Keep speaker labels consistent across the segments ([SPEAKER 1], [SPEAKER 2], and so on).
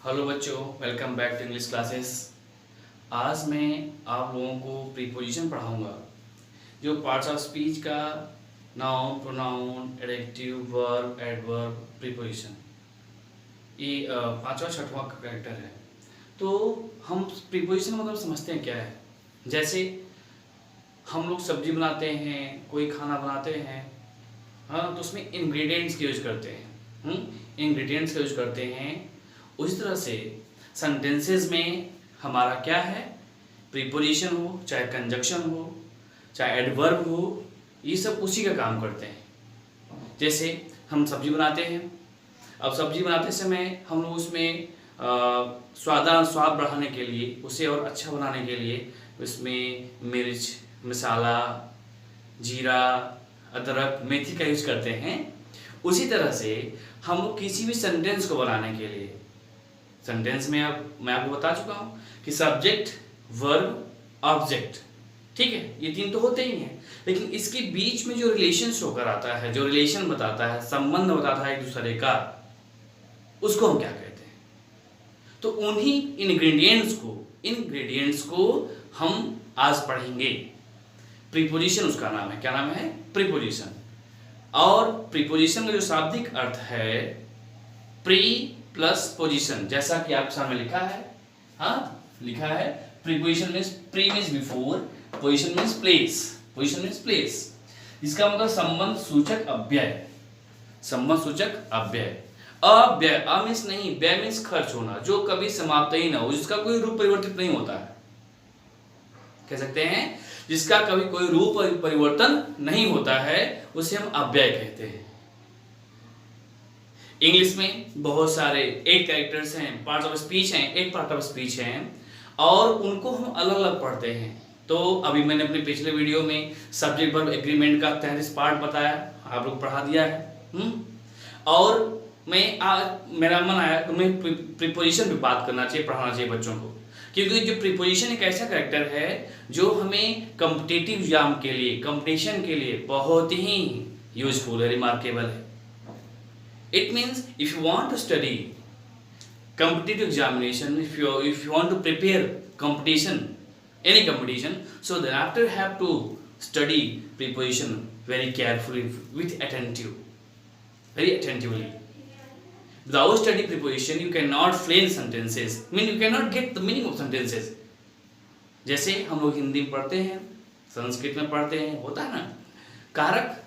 [SPEAKER 1] Hello बच्चों, welcome back to English classes. आज मैं आप लोगों को प्रीपोजिशन पढ़ाऊंगा, जो पार्ट्स ऑफ स्पीच का noun, pronoun, adjective, verb, adverb, preposition, ये पांचवा छठवां कैरेक्टर है। तो हम प्रीपोजिशन मतलब समझते हैं क्या है। जैसे हम लोग सब्जी बनाते हैं, कोई खाना बनाते हैं, हाँ, तो उसमें इंग्रेडिएंट्स का यूज करते हैं। इंग्रेडिएंट्स का यूज करते हैं। उसी तरह से सेंटेंसेस में हमारा क्या है, प्रीपोजिशन हो, चाहे कंजक्शन हो, चाहे एडवर्ब हो, ये सब उसी का काम करते हैं। जैसे हम सब्जी बनाते हैं, अब सब्जी बनाते समय हम लोग उसमें स्वाद बढ़ाने के लिए, उसे और अच्छा बनाने के लिए उसमें मिर्च, मसाला, जीरा, अदरक, मेथी का यूज करते हैं। उसी तरह से हम लोग किसी भी सेंटेंस को बनाने के लिए, सेंटेंस में मैं आपको बता चुका हूँ कि सब्जेक्ट, वर्ब, ऑब्जेक्ट, ठीक है, ये तीन तो होते ही हैं, लेकिन इसके बीच में जो रिलेशन होकर आता है, जो रिलेशन बताता है, संबंध बताता है एक दूसरे का, उसको हम क्या कहते हैं। तो उन्हीं इंग्रेडिएंट्स को हम आज पढ़ेंगे। प्रीपोजिशन उसका नाम है। क्या नाम है? प्रीपोजिशन। और प्रीपोजिशन का जो शाब्दिक अर्थ है प्री प्लस पोजीशन, जैसा कि आप सामने लिखा है। हाँ, लिखा है preposition means pre means before, position means place, position means place. इसका मतलब संबंध सूचक अव्यय, संबंध सूचक अव्यय। अव्यय, अ मींस नहीं, व्यय मींस खर्च होना, जो कभी समाप्त ही ना हो, जिसका कोई रूप परिवर्तित नहीं होता है, कह सकते हैं जिसका कभी कोई रूप परिवर्तन नहीं होता है, उसे हम अव्यय कहते हैं। इंग्लिश में बहुत सारे 8 कैरेक्टर्स हैं, पार्ट्स ऑफ स्पीच हैं, 8 पार्ट ऑफ स्पीच हैं, और उनको हम अलग अलग पढ़ते हैं। तो अभी मैंने अपने पिछले वीडियो में सब्जेक्ट वर्ब एग्रीमेंट का 33 पार्ट बताया, आप लोग पढ़ा दिया है। और मैं आज मेरा मन आया कि मैं प्रीपोजिशन पे बात करना चाहिए, पढ़ाना चाहिए बच्चों को, क्योंकि जो प्रीपोजिशन एक ऐसा कैरेक्टर है जो हमें कॉम्पिटिटिव एग्जाम के लिए, कंपटीशन के लिए बहुत ही यूजफुल है, रिमार्केबल है। It means if you want to study competitive examination, if you want to prepare competition, any competition, so thereafter have to study preposition very carefully, with attentive, very attentively. Without study preposition, you cannot frame sentences. I mean, you cannot get the meaning of sentences. जैसे हम लोग हिंदी में पढ़ते हैं, संस्कृत में पढ़ते हैं, होता है ना, कारक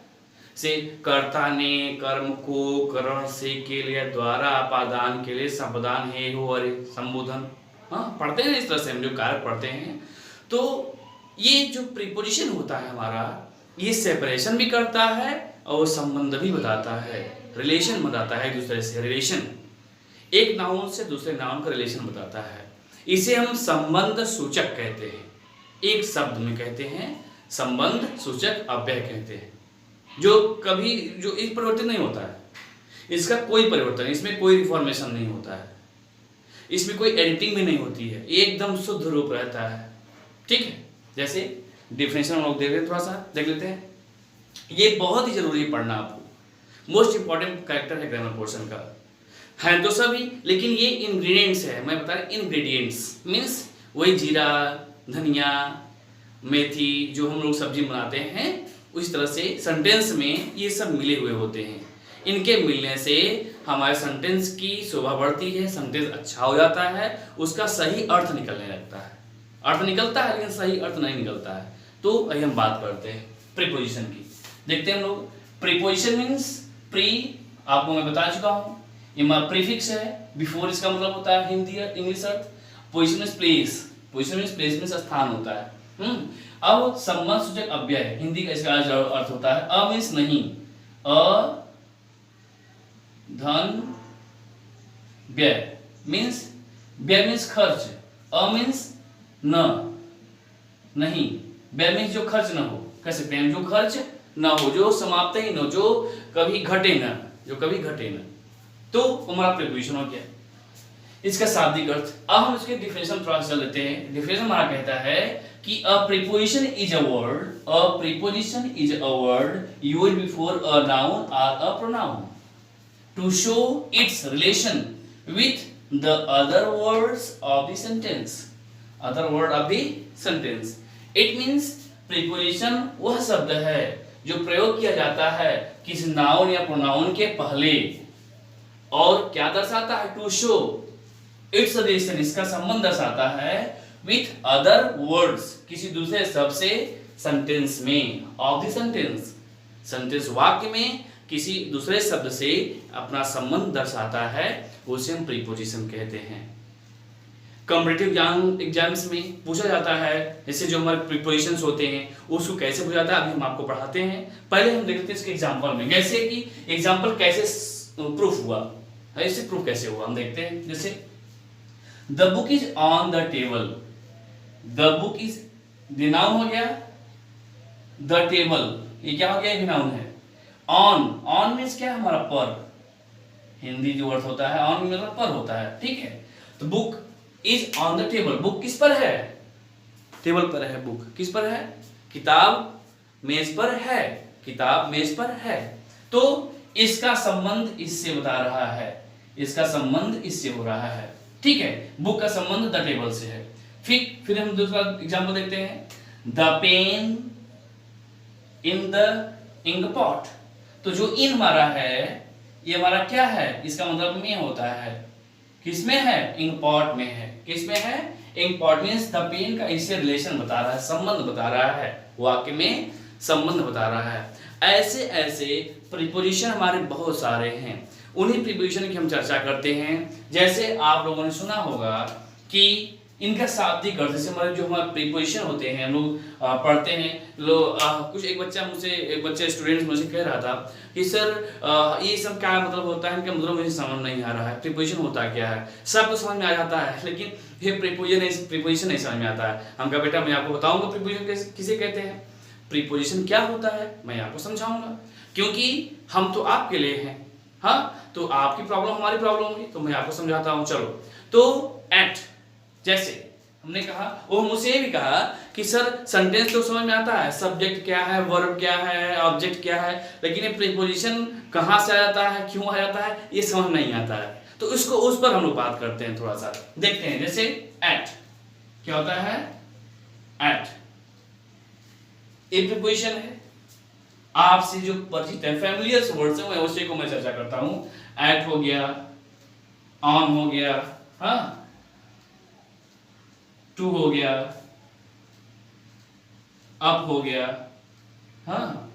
[SPEAKER 1] से कर्ता ने, कर्म को, करण से, के लिए, द्वारा, अपादान के लिए, संपदान, हे हो, अरे, संबोधन, हाँ, पढ़ते हैं। इस तरह से हम जो कारक पढ़ते हैं, तो ये जो प्रीपोजिशन होता है हमारा, ये सेपरेशन भी करता है और संबंध भी बताता है, रिलेशन बताता है एक दूसरे से, रिलेशन, एक नाउन से दूसरे नाउन का रिलेशन बताता है। इसे हम संबंध सूचक कहते हैं। एक शब्द में कहते हैं संबंध सूचक अव्यय कहते हैं, जो कभी जो एक परिवर्तन नहीं होता है, इसका कोई परिवर्तन, इसमें कोई रिफॉर्मेशन नहीं होता है, इसमें कोई एडिटिंग भी नहीं होती है, एकदम शुद्ध रूप रहता है, ठीक है। जैसे डिफिनेशन हम लोग देख लेते, थोड़ा सा देख लेते हैं। ये बहुत ही जरूरी है पढ़ना, आपको मोस्ट इंपॉर्टेंट कैरेक्टर है ग्रामर पोर्शन का, है तो सभी, लेकिन ये इंग्रेडिएंट्स है, मैं बता रहा, इंग्रेडिएंट्स मीन्स वही जीरा, धनिया, मेथी, जो हम लोग सब्जी बनाते हैं, उस तरह से सेंटेंस में ये सब मिले हुए होते हैं। इनके मिलने से हमारे सेंटेंस की शोभा बढ़ती है, सेंटेंस अच्छा हो जाता है, उसका सही अर्थ निकलने लगता है। अर्थ निकलता है लेकिन सही अर्थ नहीं निकलता है। तो अभी हम बात करते हैं प्रीपोजिशन की। देखते हैं हम लोग, प्रीपोजिशन मीन्स प्री, आपको मैं बता चुका हूँ, ये प्रीफिक्स है, बिफोर इसका मतलब होता है हिंदी इंग्लिश अर्थ, position means place, position means place means स्थान होता है। अब संबंध सूचक अव्यय, हिंदी का इसका अर्थ होता है अ मीन्स नहीं, अ धन व्यय मीन्स, व्यय मीन्स खर्च, अ मीन्स न, नहीं, व्यय मीन्स जो खर्च न हो, कह सकते हैं जो खर्च न हो, जो समाप्त ही न हो, जो कभी घटे न, जो कभी घटे न, तो हमारा प्रीपोजिशन हो गया। इसका शाब्दिक अर्थ, अब हम इसके डिफिनेशन थोड़ा सा लेते हैं। डिफिनेशन हमारा कहता है कि a preposition is a word, a preposition is a word used before a noun or a pronoun to show its relation with the other words of the sentence, other word of the sentence. It means preposition वह शब्द है जो प्रयोग किया जाता है किसी noun या प्रोनाउन के पहले, और क्या दर्शाता है, टू शो इट्स रिलेशन, इसका संबंध दर्शाता है विथ अदर वर्ड्स, किसी दूसरे शब्द से सेंटेंस में, ऑफ द सेंटेंस, सेंटेंस वाक्य में किसी दूसरे शब्द से अपना संबंध दर्शाता है, उसे हम प्रीपोजिशन कहते हैं। कॉम्पिटिटिव एग्जाम्स में पूछा जाता है, जैसे जो हमारे प्रीपोजिशंस होते हैं उसको कैसे पूछा जाता है अभी हम आपको पढ़ाते हैं। पहले हम देखते हैं इसके एग्जांपल में, जैसे कि एग्जांपल कैसे प्रूफ हुआ है, इससे प्रूफ कैसे हुआ हम देखते हैं। जैसे the book is on the table, the book is the noun हो गया, द टेबल ये क्या हो गया, एक नाउन है। ऑन, ऑन मीन्स क्या है हमारा पर, हिंदी जो अर्थ होता है ऑन मतलब पर होता है, ठीक है। तो book is on the table, book किस पर है, टेबल पर है, बुक किस पर है, किताब मेज पर है, किताब मेज पर है। तो इसका संबंध इससे बता रहा है, इसका संबंध इससे हो रहा है, ठीक है। बुक का संबंध द टेबल से है। फिर हम दूसरा एग्जांपल देखते हैं, the pen in the inkpot. तो जो इन हमारा है ये हमारा क्या है, इसका मतलब में होता है, किसमें है, इंक पॉट में है, किसमें है, inkpot means the pen का इससे रिलेशन बता रहा है, संबंध बता रहा है, वाक्य में संबंध बता रहा है। ऐसे ऐसे प्रीपोजिशन हमारे बहुत सारे हैं, उन्हीं प्रीपोजिशन की हम चर्चा करते हैं। जैसे आप लोगों ने सुना होगा कि इनका शाब्दिक अर्थ, जैसे हमारे जो हमारे प्रीपोजिशन होते हैं हम लोग पढ़ते हैं, कुछ एक बच्चा स्टूडेंट मुझे कह रहा था कि सर ये सब क्या मतलब होता है, इनका मतलब मुझे समझ नहीं आ रहा है, प्रीपोजिशन होता क्या है। सब तो समझ में आ जाता है लेकिन ये प्रीपोजिशन नहीं समझ में आता है। हम कहा बेटा मैं आपको बताऊंगा प्रीपोजिशन किसे कहते हैं, प्रीपोजिशन क्या होता है मैं आपको समझाऊंगा, क्योंकि हम तो आपके लिए हैं, हाँ, तो आपकी प्रॉब्लम हमारी प्रॉब्लम होगी, तो मैं आपको समझाता हूँ। चलो, तो एट, जैसे हमने कहा, वो मुझसे ये भी कहा कि सर सेंटेंस तो समझ में आता है, सब्जेक्ट क्या है, वर्ब क्या है, ऑब्जेक्ट क्या है, लेकिन ये प्रीपोजिशन कहाँ से आ जाता है, क्यों आ जाता है, ये समझ नहीं आता है। तो इसको उस पर हम लोग बात करते हैं, थोड़ा सा देखते हैं। जैसे एट क्या होता है, एट एक प्रीपोजिशन है, आपसे जो परिचित है, फैमिलियर वर्ड्स है, उसी को मैं चर्चा करता हूं। एट हो गया, ऑन हो गया, हाँ, टू हो गया, अप हो गया, हाँ,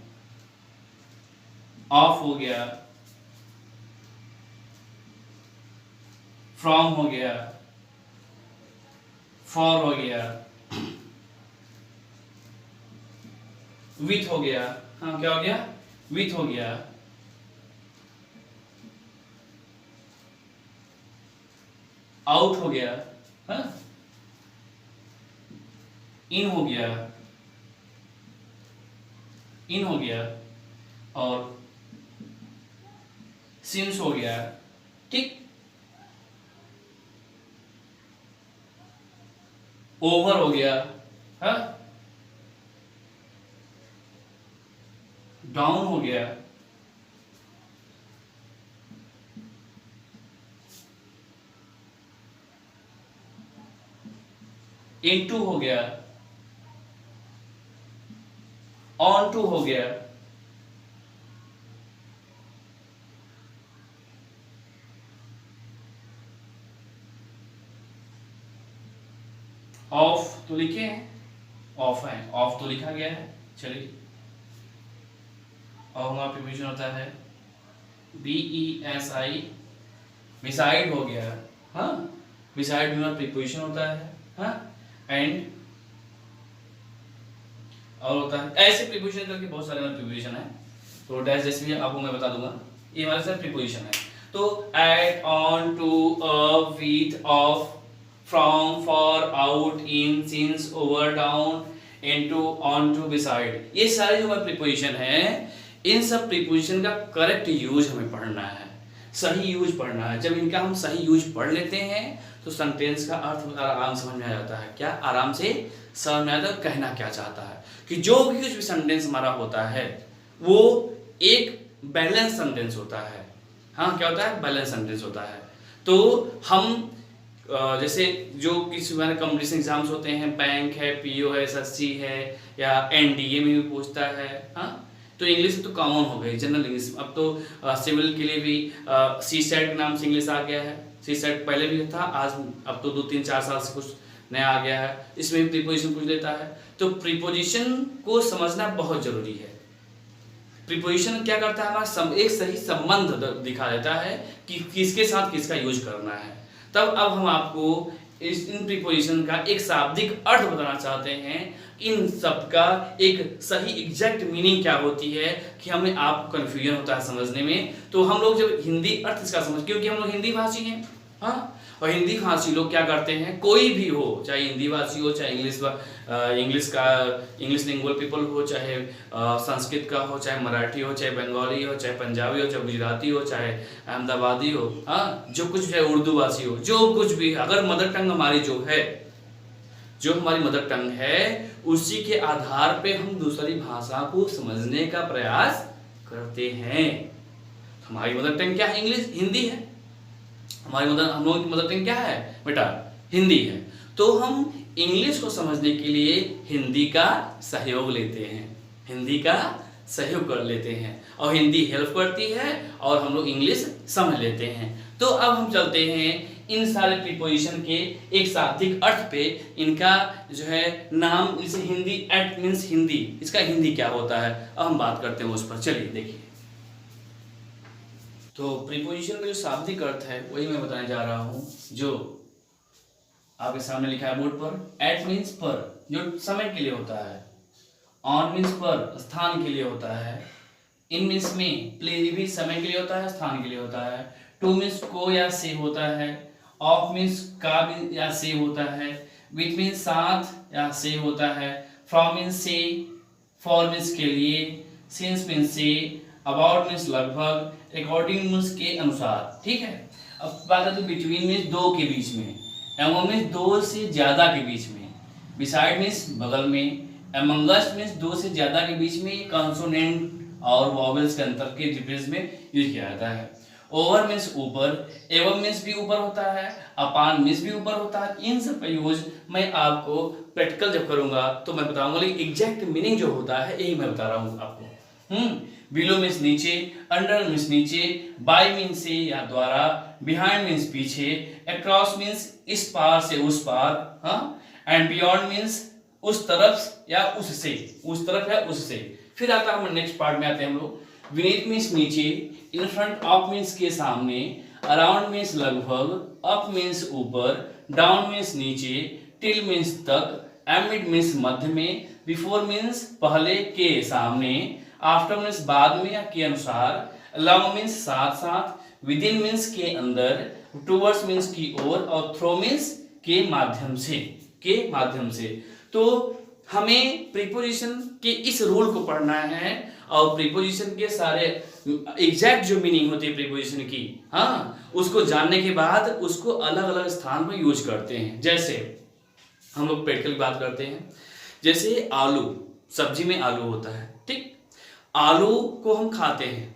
[SPEAKER 1] ऑफ हो गया, फ्रॉम हो गया, फॉर हो गया, विथ हो गया, हाँ क्या हो गया, विथ हो गया, आउट हो गया, हाँ, इन हो गया, इन हो गया, और सिंस हो गया, ठीक। ओवर हो गया, हाँ, डाउन हो गया, इनटू हो गया, ऑन टू हो गया, ऑफ तो लिखे हैं, ऑफ है, ऑफ तो लिखा गया है, चलिए। और हमारा प्रीपोजिशन होता है BESI, बिसाइड हो गया, हाँ, बिसाइड हमारा प्रीपोजिशन होता है, हाँ, एंड और होता है, ऐसे प्रीपोजिशन करके बहुत सारे प्रीपोजिशन है। तो डैश जैसे भी आपको मैं बता दूंगा, ये हमारे साथ प्रीपोजिशन है। तो at, on, to, up, with, of, from, for, out, in, since, over, down, into, on to, beside, ये सारे जो हमारे प्रीपोजिशन है, इन सब प्रीपोजिशन का करेक्ट यूज हमें पढ़ना है, सही यूज पढ़ना है। जब इनका हम सही यूज पढ़ लेते हैं तो सेंटेंस का अर्थ आराम समझ में आ जाता है। क्या आराम से समझ में आता है, कहना क्या चाहता है, कि जो भी कुछ भी सेंटेंस हमारा होता है वो एक बैलेंस सेंटेंस होता है, हाँ क्या होता है, बैलेंस सेंटेंस होता है। तो हम जैसे जो किसी हमारे कॉम्पिटिशन एग्जाम्स होते हैं, बैंक है, पीओ है, एसएससी है, या एनडीए में भी पूछता है, हाँ, तो इंग्लिश तो कॉमन हो गई, जनरल इंग्लिश। अब तो सिविल के लिए भी सी सेट के नाम से इंग्लिश आ गया है। सी सेट पहले भी था, आज अब तो 2-3-4 साल से कुछ नया आ गया है, इसमें भी प्रीपोजिशन पूछ लेता है। तो प्रीपोजिशन को समझना बहुत जरूरी है। प्रीपोजिशन क्या करता है, हमारा एक सही संबंध दिखा देता है कि किसके साथ किसका यूज करना है। तब अब हम आपको इन प्रीपोजिशन का एक शाब्दिक अर्थ बताना चाहते हैं, इन सब का एक सही एग्जैक्ट मीनिंग क्या होती है, कि हमें आपको कन्फ्यूजन होता है समझने में। तो हम लोग जब हिंदी अर्थ इसका समझ, क्योंकि हम लोग हिंदी भाषी हैं, हाँ, और हिंदी भाषी लोग क्या करते हैं, कोई भी हो, चाहे हिंदी भाषी हो, चाहे इंग्लिश लिंगुअल पीपल हो, चाहे संस्कृत का हो, चाहे मराठी हो, चाहे बंगाली हो, चाहे पंजाबी हो, चाहे गुजराती हो, चाहे अहमदाबादी हो, हाँ, जो कुछ है, उर्दू भाषी हो, जो कुछ भी, अगर मदर टंग हमारी जो हमारी मदर टंग है, उसी के आधार पे हम दूसरी भाषा को समझने का प्रयास करते हैं। हमारी मदर टंग क्या है, इंग्लिश, हिंदी है। हम लोगों की मदर टंग क्या है बेटा, हिंदी है। तो हम इंग्लिश को समझने के लिए हिंदी का सहयोग लेते हैं, हिंदी का सहयोग कर लेते हैं, और हिंदी हेल्प करती है और हम लोग इंग्लिश समझ लेते हैं। तो अब हम चलते हैं इन सारे प्रीपोजिशन के एक शाब्दिक अर्थ पे, इनका जो है नाम, इसे हिंदी, एट मीन्स हिंदी, इसका हिंदी क्या होता है, अब हम बात करते हैं उस पर। चलिए देखिए, तो प्रीपोजिशन का जो शाब्दिक अर्थ है वही मैं बताने जा रहा हूँ, जो आपके सामने लिखा है बोर्ड पर। एट मीन्स पर, जो समय के लिए होता है। ऑन मीन्स पर, स्थान के लिए होता है। इन मीन्स में, प्ले भी समय के लिए होता है, स्थान के लिए होता है। टू मीन्स को या से होता है। ऑफ मीन्स का या से होता है। विथ मीन्स साथ या से होता है। फ्रॉम मीन्स से। फॉर मीन्स के लिए। सिंस मीन्स से। अबाउट मीन्स लगभग। अकॉर्डिंग मीन्स के अनुसार, ठीक है। अब बात है तो बिटवीन मीन्स दो के बीच में। एमंग मीन्स दो से ज्यादा के बीच में। बिसाइड मीन्स बगल में। अमंगस मीन्स दो से ज्यादा के बीच में कॉन्सोनेंट और वॉवेल्स के अंतर के डिफरेंस में यूज किया जाता है। ओवर मीन्स ऊपर। एवं मीन्स भी ऊपर होता है। अपान मीन्स भी ऊपर होता है। इन सब का यूज मैं आपको प्रैक्टिकल जब करूंगा तो मैं बताऊंगा, लेकिन एग्जैक्ट मीनिंग जो होता है यही मैं बता रहा हूँ आपको। बिलो मीन्स नीचे। अंडर मीन्स नीचे। बाय मीन्स से या द्वारा। बिहाइंड मीन्स पीछे। अक्रॉस मीन्स इस पार से उस पार, हाँ। एंड बियॉन्ड मीन्स उस तरफ या उससे, उस तरफ या उससे। फिर आता है हम नेक्स्ट पार्ट में आते हैं हम लोग। बीनीथ मीन्स नीचे। इन फ्रंट ऑफ मीन्स के सामने। अराउंड मीन्स लगभग। अप मीन्स ऊपर। डाउन मीन्स नीचे। टिल मीन्स तक। एमिड मीन्स मध्य में। बिफोर मीन्स पहले के सामने। आफ्टर मीन्स बाद में या के अनुसार। अलॉन्ग मीन्स साथ साथ। विद इन मीन्स के अंदर। टूवर्ड्स मीन्स की ओर। और थ्रो मीन्स के माध्यम से, के माध्यम से। तो हमें प्रीपोजिशन के इस रूल को पढ़ना है, और प्रीपोजिशन के सारे एग्जैक्ट जो मीनिंग होती है प्रीपोजिशन की, हाँ, उसको जानने के बाद उसको अलग अलग स्थान पर यूज करते हैं। जैसे हम लोग प्रैक्टिकल की बात करते हैं, जैसे आलू, सब्जी में आलू होता है, ठीक। आलू को हम खाते हैं,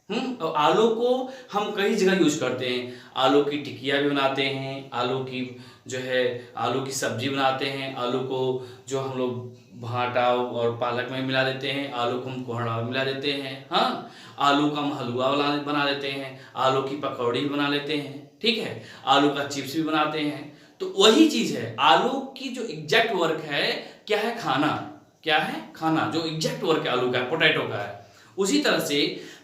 [SPEAKER 1] और आलू को हम कई जगह यूज करते हैं। आलू की टिकिया भी बनाते हैं, आलू की जो है आलू की सब्जी बनाते हैं, आलू को जो हम लोग भाटा और पालक में मिला देते हैं, आलू को हम कोहड़ा में मिला देते हैं, हाँ। आलू का हम हलवा बना देते हैं, आलू की पकौड़ी भी बना लेते हैं, ठीक है। आलू का चिप्स भी बनाते हैं। तो वही चीज है, आलू की जो एग्जैक्ट वर्क है क्या है, खाना। क्या है, खाना। जो एग्जैक्ट वर्क है आलू का, पोटैटो का है। उसी तरह से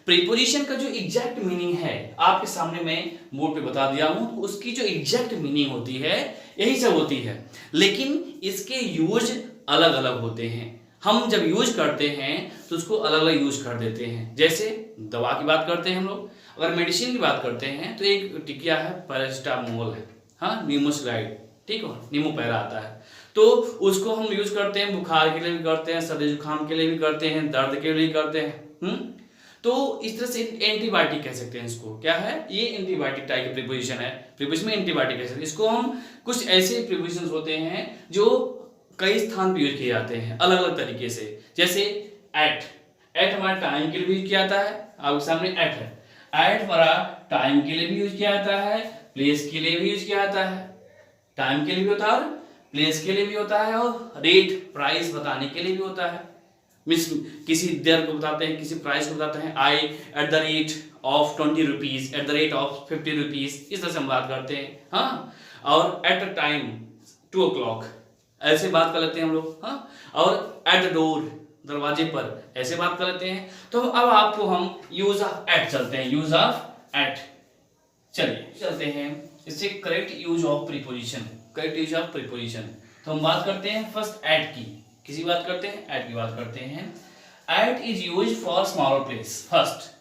[SPEAKER 1] प्रीपोजिशन का जो एग्जैक्ट मीनिंग है आपके सामने मैं बोर्ड पे बता दिया हूं, तो उसकी जो एग्जैक्ट मीनिंग होती है यही सब होती है, लेकिन इसके यूज अलग अलग होते हैं। हम जब यूज करते हैं तो उसको अलग अलग यूज कर देते हैं। जैसे दवा की बात करते हैं हम लोग, अगर मेडिसिन की बात करते हैं तो एक टिकिया है पैरासिटामोल है, हाँ, नीमोसिलाइड, ठीक है, नीमो पैरा आता है, तो उसको हम यूज करते हैं बुखार के लिए भी करते हैं, सर्दी जुकाम के लिए भी करते हैं, दर्द के लिए करते हैं। तो इस तरह से एंटीबायोटिक कह सकते हैं इसको। क्या है, ये एंटीबायोटिक टाइप की प्रीपोजिशन है, प्रीपोजिशन में एंटीबायोटिक कह सकते हैं इसको हम। कुछ ऐसे प्रीपोजिशन होते हैं जो कई स्थान पर यूज किए जाते हैं अलग अलग तरीके से। जैसे एट, एट हमारे टाइम के लिए भी यूज किया जाता है, आपके सामने एट है, एट हमारा टाइम के लिए भी यूज किया जाता है, प्लेस के लिए भी यूज किया जाता है, टाइम के लिए भी होता है और प्लेस के लिए भी होता है, और रेट प्राइस बताने के लिए भी होता है। मीन्स किसी देर को बताते हैं, किसी प्राइस को बताते हैं, I at the rate of 20 rupees, at the rate of 50 rupees, इस तरह से हम बात करते हैं। हाँ, और एट अ टाइम 2 o'clock ऐसे बात कर लेते हैं हम लोग। हाँ, और एट द डोर, दरवाजे पर, ऐसे बात कर लेते हैं। तो अब आपको हम यूज ऑफ एट चलते हैं, यूज ऑफ एट चलिए चलते हैं इससे correct use of preposition, correct use of preposition. तो हम बात करते हैं फर्स्ट एट की, किसी बात करते हैं एट की बात करते हैं। At is use for smaller place. First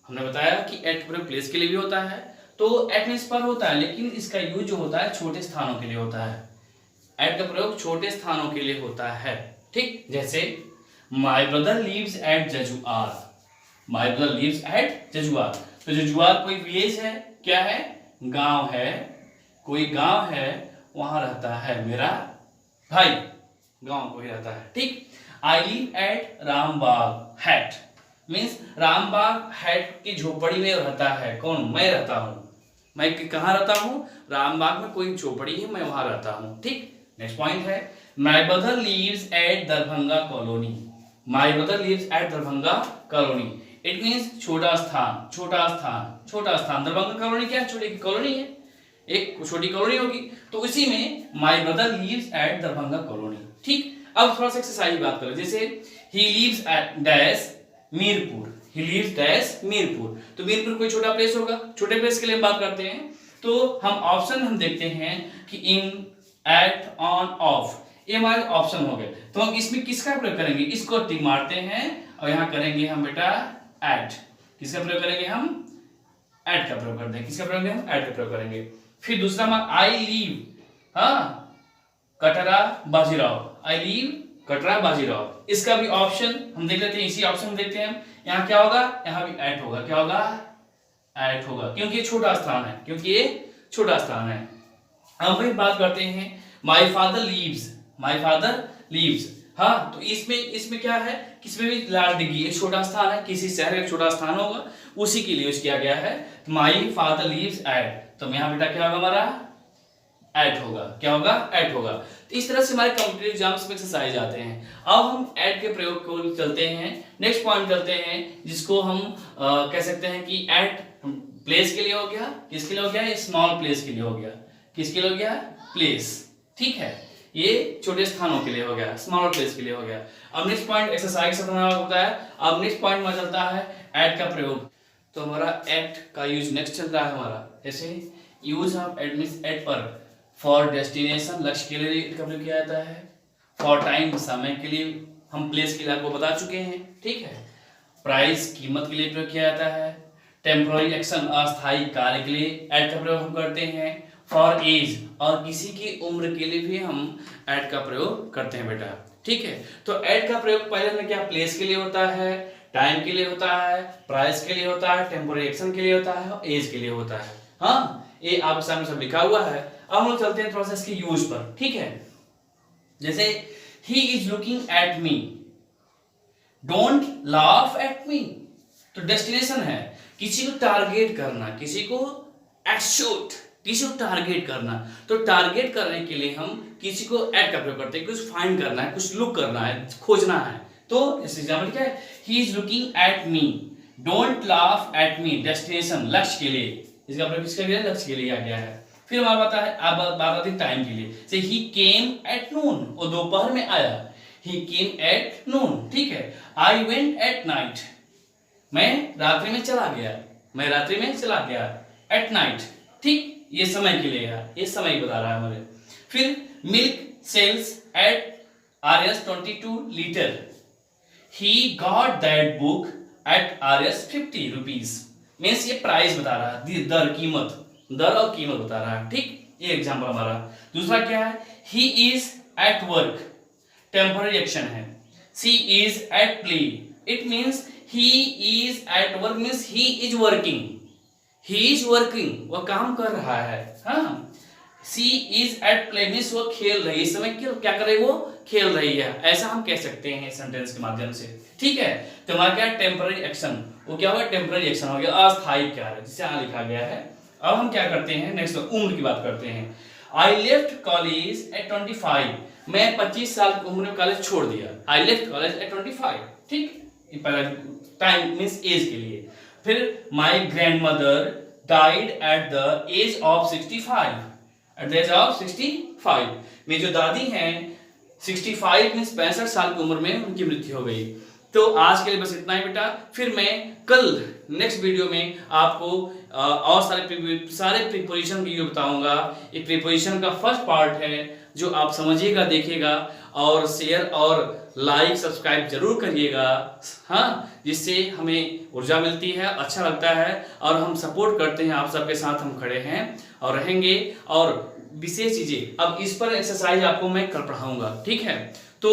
[SPEAKER 1] हमने बताया कि एट पूरे प्लेस के लिए भी होता है, तो एट मींस पर होता है, लेकिन इसका यूज जो होता है छोटे स्थानों के लिए होता है। एट का प्रयोग छोटे स्थानों के लिए होता है, ठीक। जैसे my brother leaves eight Jajuar, my brother leaves eight Jajuar. तो जजुआर कोई विलेज है, क्या है, गांव है, कोई गांव है, वहां रहता है मेरा भाई, गांव कोई रहता है, ठीक। I live at Rambagh hat, means Rambagh hat की झोपड़ी में रहता है कौन, मैं रहता हूं। मैं कहाँ रहता हूँ, रामबाग में कोई झोपड़ी है, मैं वहां रहता हूँ, ठीक। नेक्स्ट पॉइंट है my brother leaves eight Darbhanga colony, my brother leaves eight Darbhanga colony. It means छोटा स्थान, छोटा स्थान, छोटा स्थान। दरभंगा कॉलोनी क्या है, छोटी कॉलोनी है, एक छोटी कॉलोनी होगी, तो उसी में my brother leaves eight Darbhanga colony, ठीक। अब थोड़ा सा एक्सरसाइज बात करें, जैसे he leaves eight dash Mirpur, he leaves dash Mirpur. तो मीरपुर कोई छोटा प्लेस होगा, छोटे प्लेस के लिए हम बात करते हैं। तो हम ऑप्शन हम देखते हैं कि इन, एट, ऑन, ऑफ, ये हमारे ऑप्शन हो गए। तो हम इसमें किसका प्रयोग करेंगे, इसको टिक मारते हैं और यहां करेंगे हम बेटा एट। किसका प्रयोग करेंगे हम, एट का प्रयोग करते हैं, किसका प्रयोग हम एट का प्रयोग करेंगे। फिर दूसरा हमारा आई लीव, हाँ, कटरा बाजीराव, आई लीव कटरा बाजीराव, इसका भी ऑप्शन हम देख लेते हैं, इसी ऑप्शन में देखते हैं हम। यहाँ क्या होगा, यहाँ भी एट होगा, क्या होगा, एट होगा, क्योंकि ये छोटा स्थान है, क्योंकि ये छोटा स्थान है। अब भाई बात करते हैं my father leaves, my father leaves. हाँ, तो इसमें क्या है, किसमें भी लार्ज डिग्री, एक छोटा स्थान है, किसी शहर का छोटा स्थान होगा, उसी के लिए यूज किया गया है। माई फादर लीव्स एट, तो यहाँ बेटा क्या होगा हमारा, एट होगा, क्या होगा, एट होगा। तो इस तरह से हमारे कॉम्पिटिटिव एग्जाम्स में एक्सरसाइज आते हैं। अब हम एट के प्रयोग को चलते हैं, नेक्स्ट पॉइंट चलते हैं, जिसको हम कह सकते हैं कि एट प्लेस के लिए हो गया, किसके लिए हो गया, स्मॉल प्लेस के लिए हो गया, किसके लिए हो गया, प्लेस, ठीक है, ये छोटे स्थानों के लिए हो गया, स्मॉल प्लेस के लिए हो गया। अब नेक्स्ट पॉइंट एक्सरसाइज खत्म होता है। अब नेक्स्ट पॉइंट में चलता है एट का प्रयोग। तो हमारा एट का यूज नेक्स्ट चल रहा है हमारा, जैसे use of at means at पर, फॉर डेस्टिनेशन लक्ष्य के लिए का प्रयोग किया जाता है, फॉर टाइम समय के लिए, हम प्लेस के लिए आपको बता चुके हैं, ठीक है। प्राइस कीमत के लिए प्रयोग किया जाता है, टेम्पोररी एक्शन अस्थायी कार्य के लिए एट का प्रयोग हम करते हैं, फॉर एज और किसी की उम्र के लिए भी हम एट का प्रयोग करते हैं बेटा, ठीक है। तो एट का प्रयोग पहले में क्या, प्लेस के लिए होता है, टाइम के लिए होता है, प्राइस के लिए होता है, टेम्पोररी एक्शन के लिए होता है और एज के लिए होता है। हाँ, ये आपके सामने सब लिखा हुआ है। अब हम लोग चलते हैं थोड़ा सा इसके यूज पर, ठीक है। जैसे he is looking at me, don't laugh at me, तो डेस्टिनेशन है, किसी को टारगेट करना, किसी को एक्शूट, किसी को टारगेट करना। तो टारगेट करने के लिए हम किसी को एट का प्रयोग करते हैं, कुछ फाइंड करना है, कुछ लुक करना है, खोजना है। तो इस एग्जाम्पल क्या है, he is looking at me, don't laugh at me, destination लक्ष्य के लिए, इसका प्रयोग किसके लिए, लक्ष्य के लिए किया गया है। फिर हमारा बात है, अब बात आती है टाइम के लिए, से ही केम एट नून, वो दोपहर में आया, ही केम एट नून, ठीक है। आई वेंट एट नाइट, मैं रात्रि में चला गया, मैं रात्रि में चला गया, एट नाइट, ठीक, ये समय के लिए है, ये समय बता रहा है हमारे। फिर milk sells at RS 22 litre, he got that book at RS 50 rupees, means ये प्राइस बता रहा है, दर, कीमत, दर और कीमत बता रहा है, ठीक, ये एग्जांपल हमारा। दूसरा क्या है, he is at work, temporary action है, she is at play, it means he is at work means he is working, he is working, वह काम कर रहा है। हाँ, she is at play means वो खेल रही है, इस समय क्या कर रही है, वो खेल रही है, ऐसा हम कह सकते हैं सेंटेंस के माध्यम से, ठीक है। तो हमारा क्या है, टेम्पररी एक्शन, वो क्या होगा, टेम्पररी एक्शन हो गया, अस्थायी कार्य, जिसे यहाँ लिखा गया है अब हम क्या करते हैं, नेक्स्ट उम्र की बात करते हैं। आई लेफ्ट कॉलेज एट 25, मैं 25 साल की उम्र में कॉलेज छोड़ दिया। आई लेफ्ट कॉलेज एट 25, ठीक, पहला टाइम मीन्स एज के लिए। फिर my grandmother died at the age of 65, at the age of 65, मेरी जो दादी हैं 65 मीन्स 65 साल की उम्र में उनकी मृत्यु हो गई। तो आज के लिए बस इतना ही बेटा, फिर मैं कल नेक्स्ट वीडियो में आपको और सारे प्रीपोजिशन की बताऊंगा। ये प्रीपोजिशन का फर्स्ट पार्ट है जो आप समझिएगा, देखिएगा, और शेयर और लाइक सब्सक्राइब जरूर करिएगा, हाँ, जिससे हमें ऊर्जा मिलती है, अच्छा लगता है और हम सपोर्ट करते हैं, आप सबके साथ हम खड़े हैं और रहेंगे। और विशेष चीजें अब इस पर एक्सरसाइज आपको मैं कल पढ़ाऊंगा, ठीक है। तो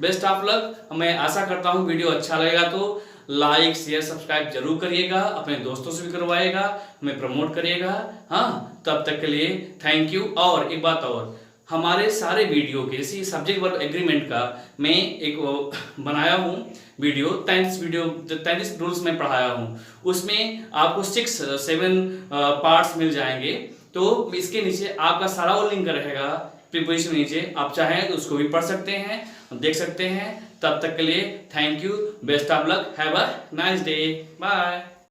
[SPEAKER 1] बेस्ट ऑफ लक। मैं आशा करता हूँ वीडियो अच्छा लगेगा तो लाइक शेयर सब्सक्राइब जरूर करिएगा, अपने दोस्तों से भी करवाइएगा, हमें प्रमोट करिएगा, हाँ। तब तक के लिए थैंक यू। और एक बात और, हमारे सारे वीडियो के जैसे सब्जेक्ट वर्ब एग्रीमेंट का मैं एक बनाया हूँ वीडियो, 33 रूल्स में पढ़ाया हूँ, उसमें आपको 6-7 पार्ट्स मिल जाएंगे। तो इसके नीचे आपका सारा वो लिंक रहेगा प्रीपोजिशन नीचे, आप चाहें तो उसको भी पढ़ सकते हैं, देख सकते हैं। तब तक के लिए thank you, best of luck, have a nice day, bye.